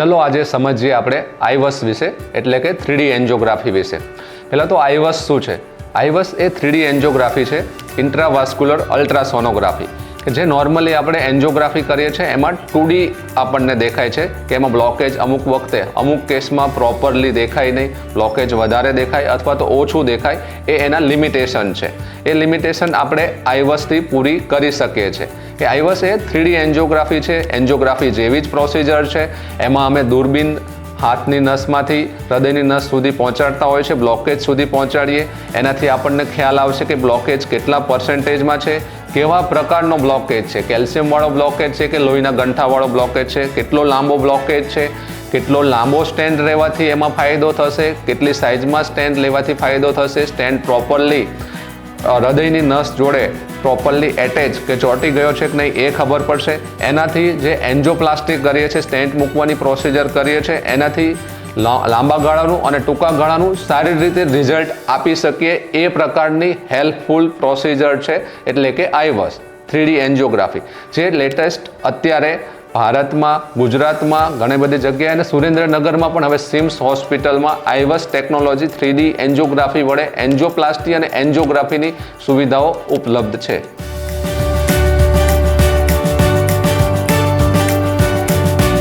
ચલો આજે સમજીએ આપણે આઈવસ વિશે એટલે કે 3D એન્જિયોગ્રાફી વિશે. પહેલાં તો આઈવસ શું છે? આઈવસ એ 3D એન્જિયોગ્રાફી છે, ઇન્ટ્રાવાસ્ક્યુલર અલ્ટ્રાસોનોગ્રાફી, કે જે નોર્મલી આપણે એન્જિયોગ્રાફી કરીએ છીએ એમાં 2D આપણને દેખાય છે કે એમાં બ્લોકેજ અમુક વખતે અમુક કેસમાં પ્રોપરલી દેખાય નહીં, બ્લોકેજ વધારે દેખાય અથવા તો ઓછું દેખાય, એ એના લિમિટેશન છે. એ લિમિટેશન આપણે આઈવસથી પૂરી કરી શકીએ છીએ. કે આઈવસ એ 3D એન્જિયોગ્રાફી છે, એન્જિયોગ્રાફી જેવી જ પ્રોસિજર છે. એમાં અમે દૂરબીન હાથની નસમાંથી હૃદયની નસ સુધી પહોંચાડતા હોય છે, બ્લોકેજ સુધી પહોંચાડીએ. એનાથી આપણને ખ્યાલ આવશે કે બ્લોકેજ કેટલા પર્સન્ટેજમાં છે, કેવા પ્રકારનો બ્લોકેજ છે, કેલ્શિયમવાળો બ્લોકેજ છે કે લોહીના ગંઠાવાળો બ્લોકેજ છે, કેટલો લાંબો બ્લોકેજ છે, કેટલો લાંબો સ્ટેન્ટ લેવાથી એમાં ફાયદો થશે, કેટલી સાઇઝમાં સ્ટેન્ટ લેવાથી ફાયદો થશે, સ્ટેન્ટ પ્રોપરલી હૃદયની નસ જોડે પ્રોપરલી એટેચ કે ચોંટી ગયો છે કે નહીં એ ખબર પડશે. એનાથી જે એન્જિયોપ્લાસ્ટી કરીએ છીએ, સ્ટેન્ટ મૂકવાની પ્રોસિજર કરીએ છીએ, એનાથી લાંબા ગાળાનું અને ટૂંકા ગાળાનું સારી રીતે રિઝલ્ટ આપી શકીએ. એ પ્રકારની હેલ્પફુલ પ્રોસિજર છે એટલે કે આઈવસ 3D એન્જિયોગ્રાફી, જે લેટેસ્ટ અત્યારે ભારતમાં, ગુજરાતમાં ઘણી બધી જગ્યાએ અને સુરેન્દ્રનગરમાં પણ હવે સિમ્સ હોસ્પિટલમાં આઈવસ ટેકનોલોજી 3D એન્જિયોગ્રાફી વડે એન્જિયોપ્લાસ્ટી અને એન્જિયોગ્રાફીની સુવિધાઓ ઉપલબ્ધ છે.